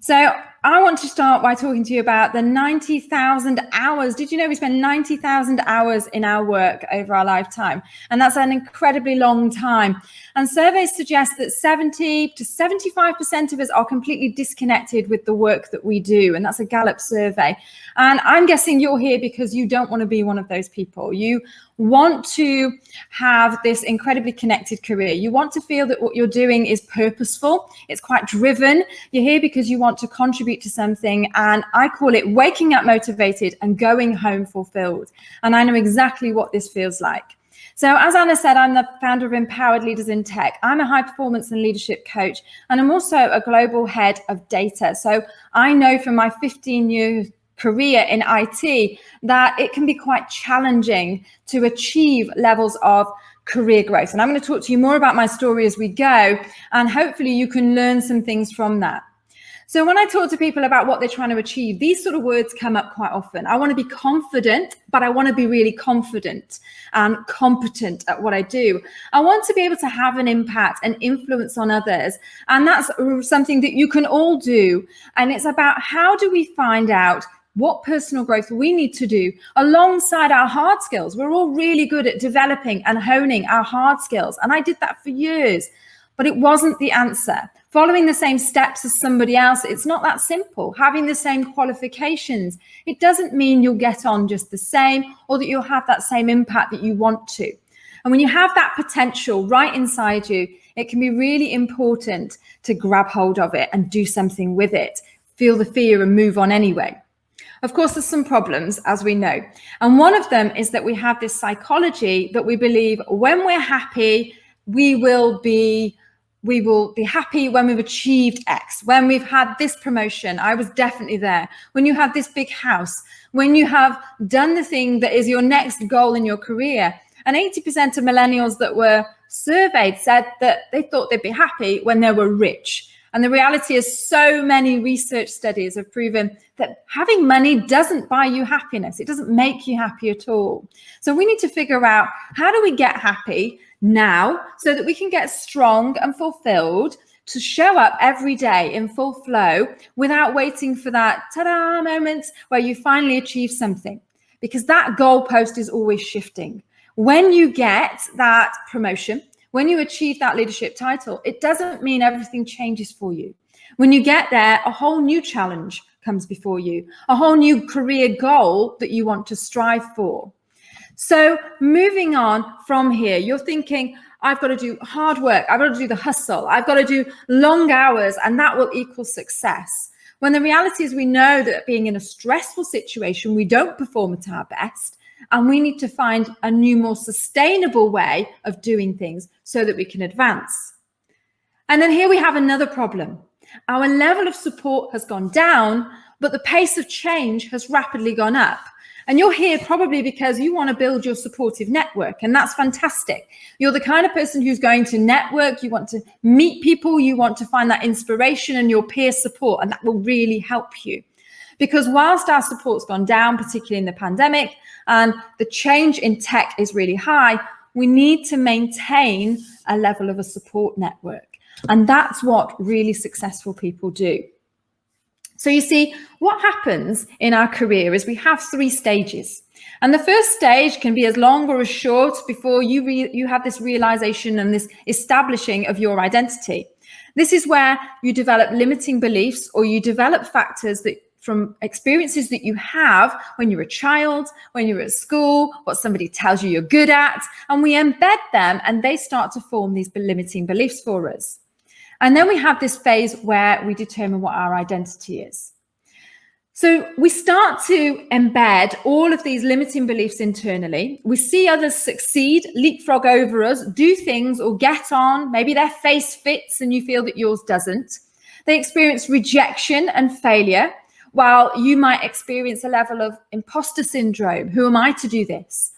So I want to start by talking to you about the 90,000 hours. Did you know we spend 90,000 hours in our work over our lifetime? And that's an incredibly long time. And surveys suggest that 70 to 75% of us are completely disconnected with the work that we do. And that's a Gallup survey. And I'm guessing you're here because you don't want to be one of those people. You want to have this incredibly connected career. You want to feel that what you're doing is purposeful. It's quite driven. You're here because you want to contribute to something. And I call it waking up motivated and going home fulfilled. And I know exactly what this feels like. So as Anna said, I'm the founder of Empowered Leaders in Tech. I'm a high performance and leadership coach, and I'm also a global head of data. So I know from my 15-year career in IT that it can be quite challenging to achieve levels of career growth. And I'm going to talk to you more about my story as we go, and hopefully you can learn some things from that. So when I talk to people about what they're trying to achieve, these sort of words come up quite often. I want to be confident, but I want to be really confident and competent at what I do. I want to be able to have an impact and influence on others. And that's something that you can all do. And it's about how do we find out what personal growth we need to do alongside our hard skills. We're all really good at developing and honing our hard skills. And I did that for years, but it wasn't the answer. Following the same steps as somebody else, it's not that simple. Having the same qualifications, it doesn't mean you'll get on just the same or that you'll have that same impact that you want to. And when you have that potential right inside you, it can be really important to grab hold of it and do something with it. Feel the fear and move on anyway. Of course, there's some problems, as we know. And one of them is that we have this psychology that we believe when we're happy, we will be happy when we've achieved X, when we've had this promotion. I was definitely there. When you have this big house, when you have done the thing that is your next goal in your career. And 80% of millennials that were surveyed said that they thought they'd be happy when they were rich. And the reality is so many research studies have proven that having money doesn't buy you happiness. It doesn't make you happy at all. So we need to figure out, how do we get happy now so that we can get strong and fulfilled to show up every day in full flow without waiting for that ta-da moment where you finally achieve something, because that goalpost is always shifting. When you get that promotion, when you achieve that leadership title, it doesn't mean everything changes for you. When you get there, a whole new challenge comes before you, a whole new career goal that you want to strive for. So moving on from here, you're thinking, I've got to do hard work, I've got to do the hustle, I've got to do long hours, and that will equal success. When the reality is we know that being in a stressful situation, we don't perform at our best, and we need to find a new, more sustainable way of doing things so that we can advance. And then here we have another problem. Our level of support has gone down, but the pace of change has rapidly gone up. And you're here probably because you want to build your supportive network, and that's fantastic. You're the kind of person who's going to network, you want to meet people, you want to find that inspiration and your peer support, and that will really help you. Because whilst our support's gone down, particularly in the pandemic, and the change in tech is really high, we need to maintain a level of a support network. And that's what really successful people do. So you see, what happens in our career is we have 3 stages. And the first stage can be as long or as short before you have this realization and this establishing of your identity. This is where you develop limiting beliefs, or you develop factors that from experiences that you have when you're a child, when you're at school, what somebody tells you you're good at, and we embed them and they start to form these limiting beliefs for us. And then we have this phase where we determine what our identity is. So we start to embed all of these limiting beliefs internally. We see others succeed, leapfrog over us, do things or get on. Maybe their face fits and you feel that yours doesn't. They experience rejection and failure, while you might experience a level of imposter syndrome. Who am I to do this?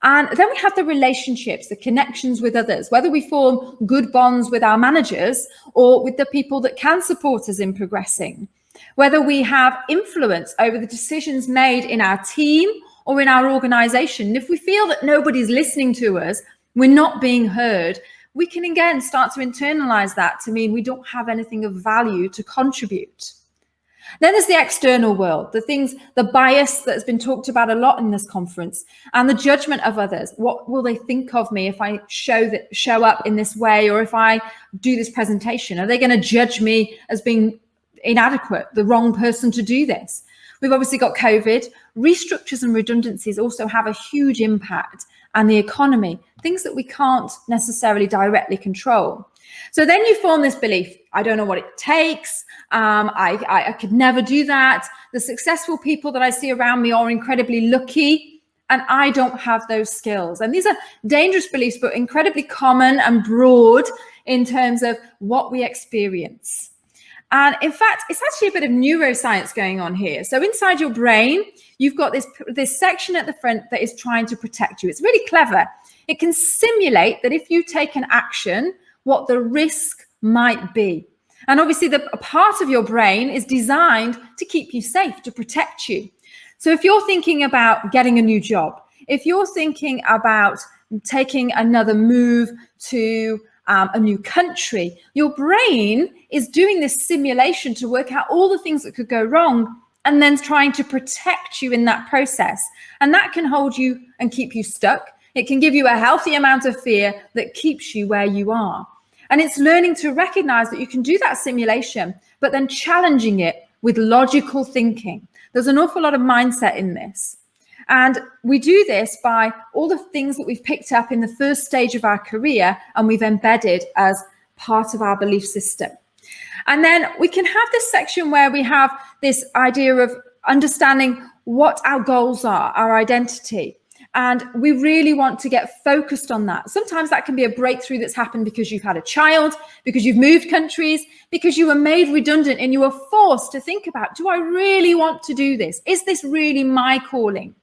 And then we have the relationships, the connections with others, whether we form good bonds with our managers or with the people that can support us in progressing, whether we have influence over the decisions made in our team or in our organization. If we feel that nobody's listening to us, we're not being heard, we can again start to internalize that to mean we don't have anything of value to contribute. Then there's the external world, the bias that's been talked about a lot in this conference, and the judgment of others. What will they think of me if I show up in this way, or if I do this presentation? Are they going to judge me as being inadequate, the wrong person to do this? We've obviously got COVID. Restructures and redundancies also have a huge impact, and the economy, things that we can't necessarily directly control. So then you form this belief, I don't know what it takes, I could never do that. The successful people that I see around me are incredibly lucky, and I don't have those skills. And these are dangerous beliefs, but incredibly common and broad in terms of what we experience. And in fact, it's actually a bit of neuroscience going on here. So inside your brain, you've got this section at the front that is trying to protect you. It's really clever. It can simulate that if you take an action, what the risk might be. And obviously a part of your brain is designed to keep you safe, to protect you. So if you're thinking about getting a new job, if you're thinking about taking another move to a new country, your brain is doing this simulation to work out all the things that could go wrong and then trying to protect you in that process. And that can hold you and keep you stuck. It can give you a healthy amount of fear that keeps you where you are. And it's learning to recognize that you can do that simulation, but then challenging it with logical thinking. There's an awful lot of mindset in this. And we do this by all the things that we've picked up in the first stage of our career and we've embedded as part of our belief system. And then we can have this section where we have this idea of understanding what our goals are, our identity. And we really want to get focused on that. Sometimes that can be a breakthrough that's happened because you've had a child, because you've moved countries, because you were made redundant and you were forced to think about, do I really want to do this? Is this really my calling?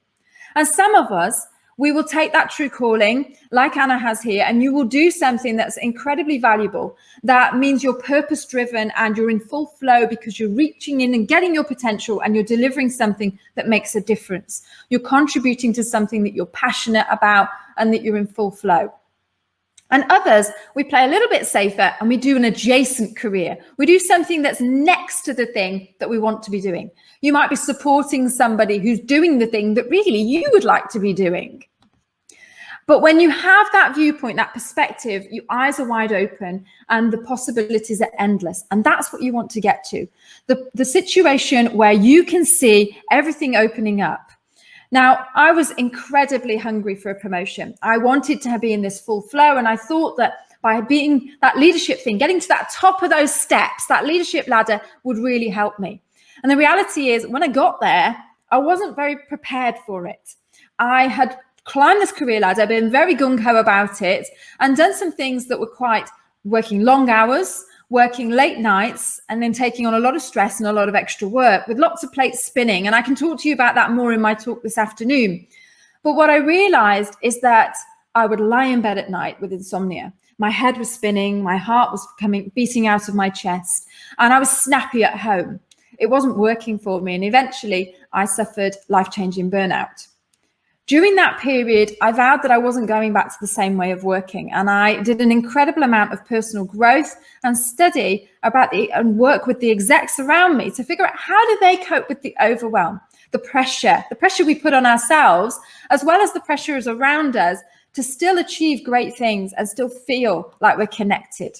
And some of us, we will take that true calling, like Anna has here, and you will do something that's incredibly valuable. That means you're purpose-driven and you're in full flow because you're reaching in and getting your potential and you're delivering something that makes a difference. You're contributing to something that you're passionate about and that you're in full flow. And others, we play a little bit safer and we do an adjacent career. We do something that's next to the thing that we want to be doing. You might be supporting somebody who's doing the thing that really you would like to be doing. But when you have that viewpoint, that perspective, your eyes are wide open and the possibilities are endless. And that's what you want to get to. The situation where you can see everything opening up. Now, I was incredibly hungry for a promotion. I wanted to be in this full flow. And I thought that by being that leadership thing, getting to that top of those steps, that leadership ladder would really help me. And the reality is when I got there, I wasn't very prepared for it. I had climbed this career ladder, been very gung-ho about it and done some things that were quite working long hours, working late nights, and then taking on a lot of stress and a lot of extra work with lots of plates spinning. And I can talk to you about that more in my talk this afternoon. But what I realized is that I would lie in bed at night with insomnia. My head was spinning, my heart was beating out of my chest, and I was snappy at home. It wasn't working for me. And eventually I suffered life-changing burnout. During that period, I vowed that I wasn't going back to the same way of working. And I did an incredible amount of personal growth and study about and work with the execs around me to figure out how do they cope with the overwhelm, the pressure we put on ourselves, as well as the pressures around us to still achieve great things and still feel like we're connected.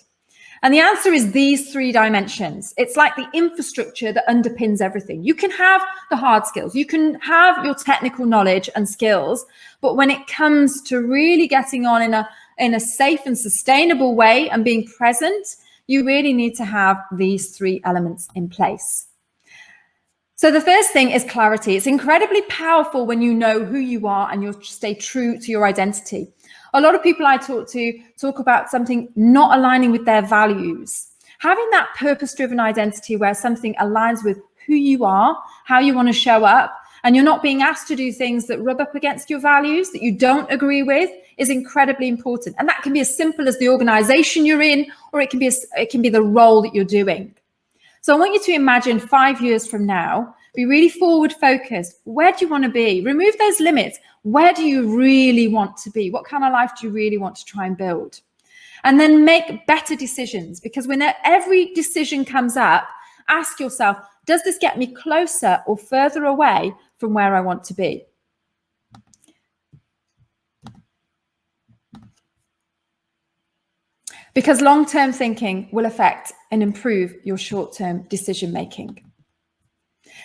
And the answer is these three dimensions. It's like the infrastructure that underpins everything. You can have the hard skills, you can have your technical knowledge and skills, but when it comes to really getting on in a safe and sustainable way and being present, you really need to have these three elements in place. So the first thing is clarity. It's incredibly powerful when you know who you are and you stay true to your identity. A lot of people I talk to talk about something not aligning with their values. Having that purpose-driven identity where something aligns with who you are, how you want to show up, and you're not being asked to do things that rub up against your values, that you don't agree with, is incredibly important. And that can be as simple as the organization you're in, or it can be the role that you're doing. So I want you to imagine 5 years from now, be really forward focused. Where do you want to be? Remove those limits. Where do you really want to be? What kind of life do you really want to try and build? And then make better decisions, because when every decision comes up, ask yourself, does this get me closer or further away from where I want to be? Because long-term thinking will affect and improve your short-term decision-making.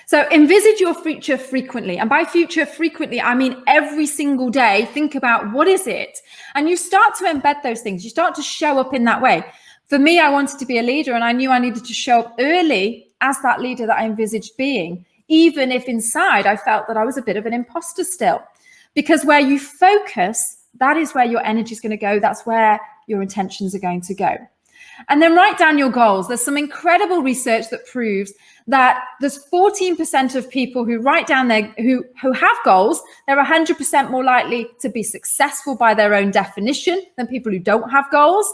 So envisage your future frequently. And by future frequently, I mean every single day. Think about what is it? And you start to embed those things. You start to show up in that way. For me, I wanted to be a leader, and I knew I needed to show up early as that leader that I envisaged being, even if inside I felt that I was a bit of an imposter still. Because where you focus, that is where your energy is going to go. That's where your intentions are going to go. And then write down your goals. There's some incredible research that proves that there's 14% of people who write down who have goals, they're 100% more likely to be successful by their own definition than people who don't have goals.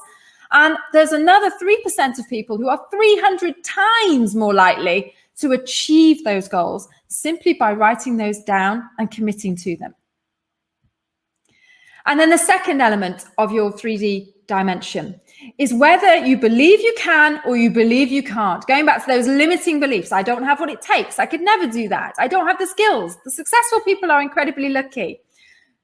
And there's another 3% of people who are 300 times more likely to achieve those goals simply by writing those down and committing to them. And then the second element of your 3D dimension is whether you believe you can or you believe you can't. Going back to those limiting beliefs. I don't have what it takes. I could never do that. I don't have the skills. The successful people are incredibly lucky.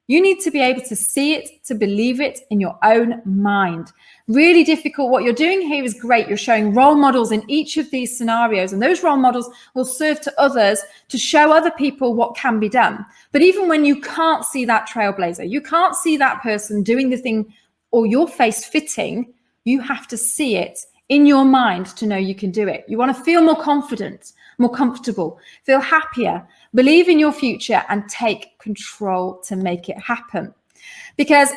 You need to be able to see it, to believe it in your own mind. Really difficult. What you're doing here is great. You're showing role models in each of these scenarios, and those role models will serve to others to show other people what can be done. But even when you can't see that trailblazer, you can't see that person doing the thing or your face fitting, you have to see it in your mind to know you can do it. You want to feel more confident, more comfortable, feel happier, believe in your future, and take control to make it happen. Because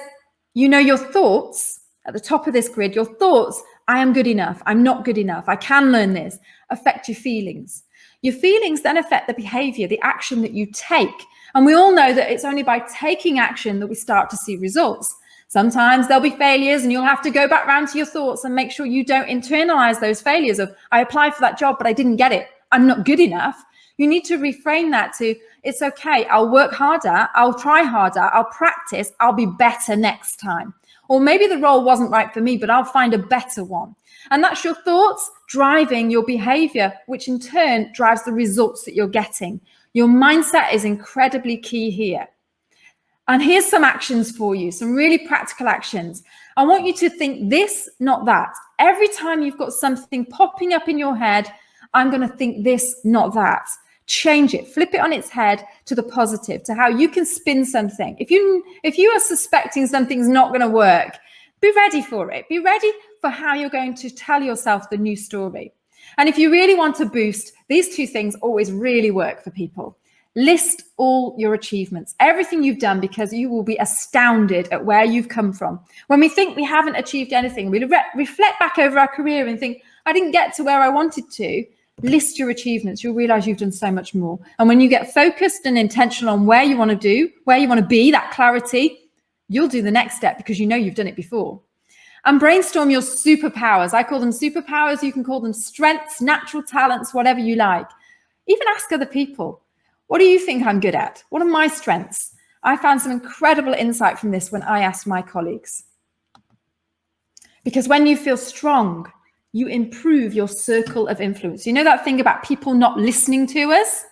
you know your thoughts at the top of this grid, your thoughts, I am good enough, I'm not good enough, I can learn this, affect your feelings. Your feelings then affect the behavior, the action that you take. And we all know that it's only by taking action that we start to see results. Sometimes there'll be failures and you'll have to go back round to your thoughts and make sure you don't internalize those failures of, I applied for that job, but I didn't get it. I'm not good enough. You need to reframe that to, it's okay. I'll work harder. I'll try harder. I'll practice. I'll be better next time. Or maybe the role wasn't right for me, but I'll find a better one. And that's your thoughts driving your behavior, which in turn drives the results that you're getting. Your mindset is incredibly key here. And here's some actions for you, some really practical actions. I want you to think this, not that. Every time you've got something popping up in your head, I'm going to think this, not that. Change it, flip it on its head to the positive, to how you can spin something. If you are suspecting something's not going to work, be ready for it. Be ready for how you're going to tell yourself the new story. And if you really want to boost, these two things always really work for people. List all your achievements, everything you've done, because you will be astounded at where you've come from. When we think we haven't achieved anything, we reflect back over our career and think, I didn't get to where I wanted to. List your achievements. You'll realize you've done so much more. And when you get focused and intentional on where you want to do, where you want to be, that clarity, you'll do the next step because you know you've done it before. And brainstorm your superpowers. I call them superpowers. You can call them strengths, natural talents, whatever you like. Even ask other people. What do you think I'm good at? What are my strengths? I found some incredible insight from this when I asked my colleagues. Because when you feel strong, you improve your circle of influence. You know that thing about people not listening to us?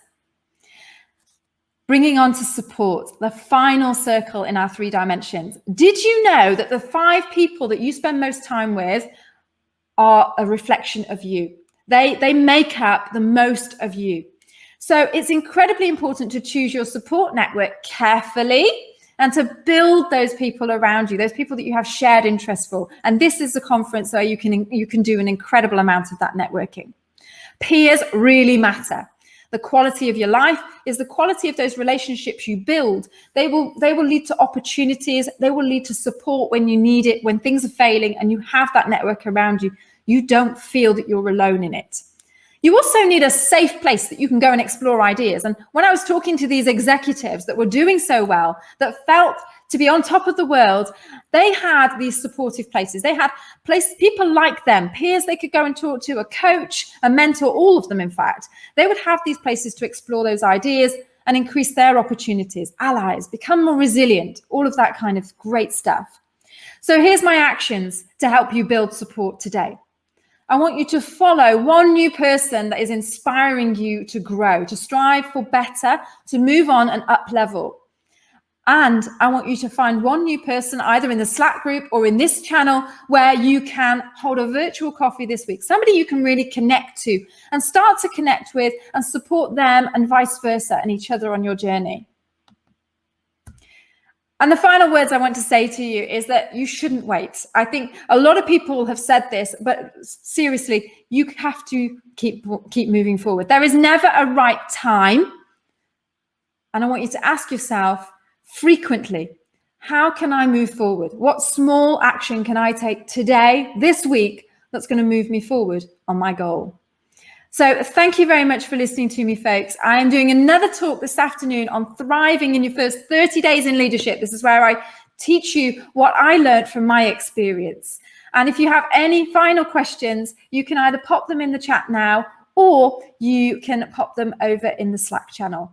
Bringing on to support, the final circle in our 3 dimensions. Did you know that the 5 people that you spend most time with are a reflection of you? They make up the most of you. So it's incredibly important to choose your support network carefully and to build those people around you, those people that you have shared interests for. And this is a conference where you can do an incredible amount of that networking. Peers really matter. The quality of your life is the quality of those relationships you build. They will lead to opportunities. They will lead to support when you need it, when things are failing and you have that network around you. You don't feel that you're alone in it. You also need a safe place that you can go and explore ideas. And when I was talking to these executives that were doing so well, that felt to be on top of the world, they had these supportive places. They had people like them, peers they could go and talk to, a coach, a mentor, all of them, in fact. They would have these places to explore those ideas and increase their opportunities, allies, become more resilient, all of that kind of great stuff. So here's my actions to help you build support today. I want you to follow one new person that is inspiring you to grow, to strive for better, to move on and up level. And I want you to find one new person, either in the Slack group or in this channel, where you can hold a virtual coffee this week. Somebody you can really connect to and start to connect with and support them and vice versa and each other on your journey. And the final words I want to say to you is that you shouldn't wait. I think a lot of people have said this, but seriously, you have to keep moving forward. There is never a right time. And I want you to ask yourself frequently, how can I move forward? What small action can I take today, this week, that's going to move me forward on my goal? So thank you very much for listening to me, folks. I am doing another talk this afternoon on thriving in your first 30 days in leadership. This is where I teach you what I learned from my experience. And if you have any final questions, you can either pop them in the chat now, or you can pop them over in the Slack channel.